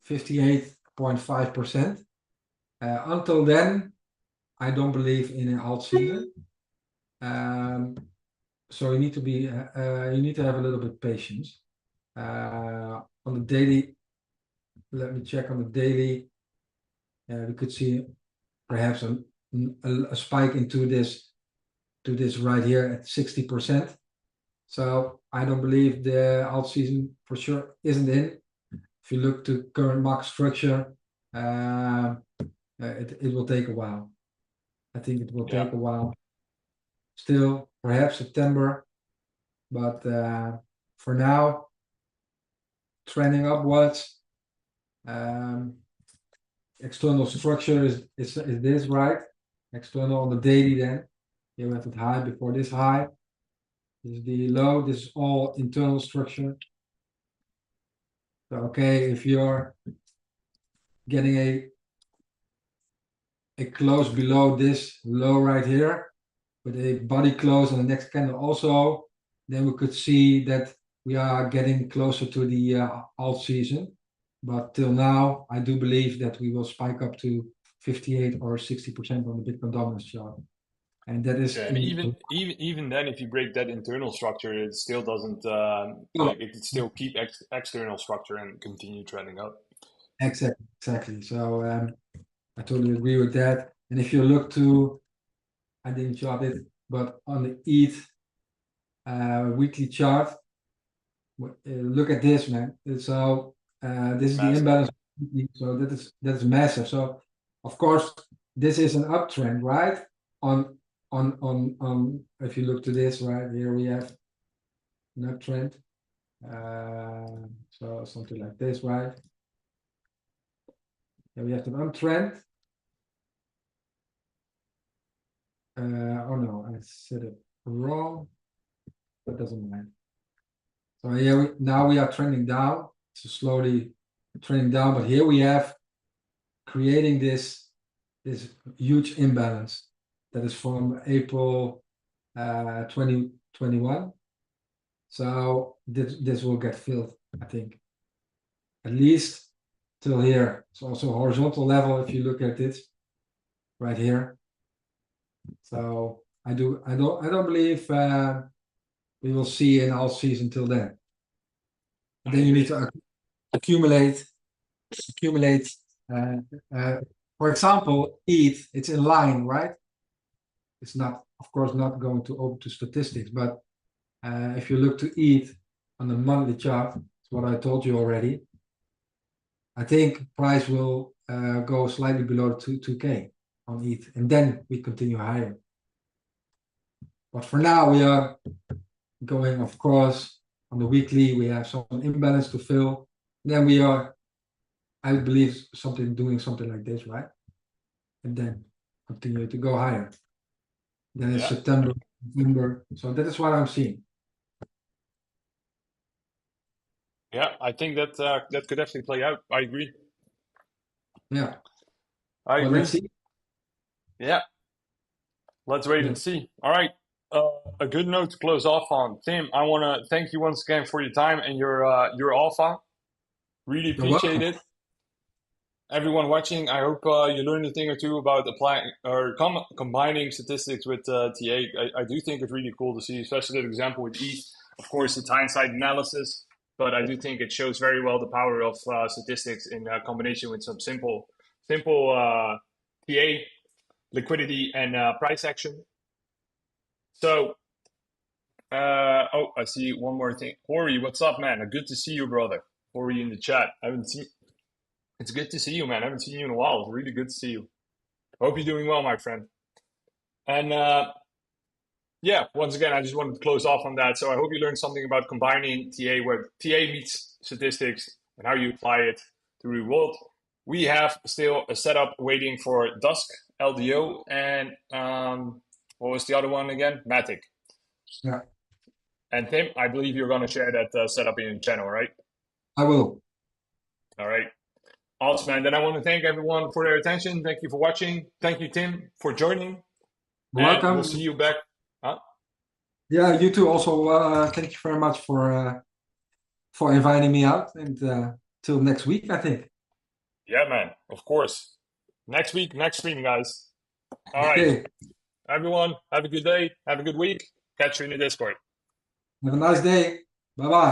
B: 58.5%. Until then, I don't believe in an alt season. So you need to be you need to have a little bit of patience. On the daily, let me check on the daily. We could see perhaps a spike into this right here at 60%. So I don't believe the alt season for sure isn't in. If you look to current market structure, it will take a while. I think it will
A: Yeah.
B: take a while. Still, perhaps September, but for now, trending upwards. External structure is this, right? External on the daily then. Here we have it high before this high. This is the low. This is all internal structure. So, okay, if you're getting a close below this low right here, with a body close on the next candle also, then we could see that we are getting closer to the alt season. But till now, I do believe that we will spike up to 58 or 60% on the Bitcoin dominance chart. And that is
A: Yeah, and even then, if you break that internal structure, it still doesn't like it could still keep external structure and continue trending up.
B: exactly. So I totally agree with that. And if you look to, I didn't chart it, but on the ETH weekly chart, look at this, man. So this is the
A: Massive.
B: imbalance. So that's massive. So of course this is an uptrend, right? On if you look to this right here, we have an uptrend. So something like this, right? And we have an uptrend. Oh no, I said it wrong. That doesn't matter. So here now we are trending down. So slowly trending down, but here we have creating this huge imbalance that is from April 2021. So this will get filled, I think, at least till here. It's also horizontal level if you look at it right here. So I don't believe we will see an alt season till then. And then you need to accumulate. For example, ETH, it's in line, right? It's not, of course, not going to open to statistics, but if you look to ETH on the monthly chart, it's what I told you already. I think price will go slightly below 2K on ETH, and then we continue higher. But for now, we are going, of course, on the weekly, we have some imbalance to fill. Then we are I believe doing something like this, right? And then continue to go higher. Then it's
A: Yeah,
B: September, November. So that is what I'm seeing.
A: yeah. I think that that could definitely play out. I agree.
B: Yeah.
A: I
B: Well, let's
A: agree.
B: see.
A: Yeah. Let's wait and
B: Yeah.
A: see. All right. A good note to close off on. Tim, I want to thank you once again for your time and your alpha. Really
B: You're
A: appreciate
B: welcome.
A: it. Everyone watching, I hope you learned a thing or two about applying or combining statistics with TA. I do think it's really cool to see, especially that example with ETH. Of course, it's hindsight analysis, but I do think it shows very well the power of statistics in combination with some simple TA liquidity and price action. So, oh, I see one more thing. Corey, what's up, man? Good to see you, brother. Corey in the chat. I haven't seen. It's good to see you, man. I haven't seen you in a while. It's really good to see you. Hope you're doing well, my friend. And yeah, once again, I just wanted to close off on that. So I hope you learned something about combining TA, where TA meets statistics and how you apply it to real world. We have still a setup waiting for Dusk, LDO, and what was the other one again? Matic.
B: Yeah,
A: And Tim, I believe you're going to share that setup in your channel, right?
B: I will.
A: All right. Awesome, man. Then I want to thank everyone for their attention. Thank you for watching. Thank you, Tim, for joining.
B: You're
A: And we'll
B: welcome.
A: see you back. Huh?
B: Yeah, you too. Also, thank you very much for inviting me out, and till next week, I think.
A: Yeah, man. Of course. Next week, next stream, guys. All right.
B: Okay.
A: Everyone, have a good day. Have a good week. Catch you in the Discord.
B: Have a nice day. Bye bye.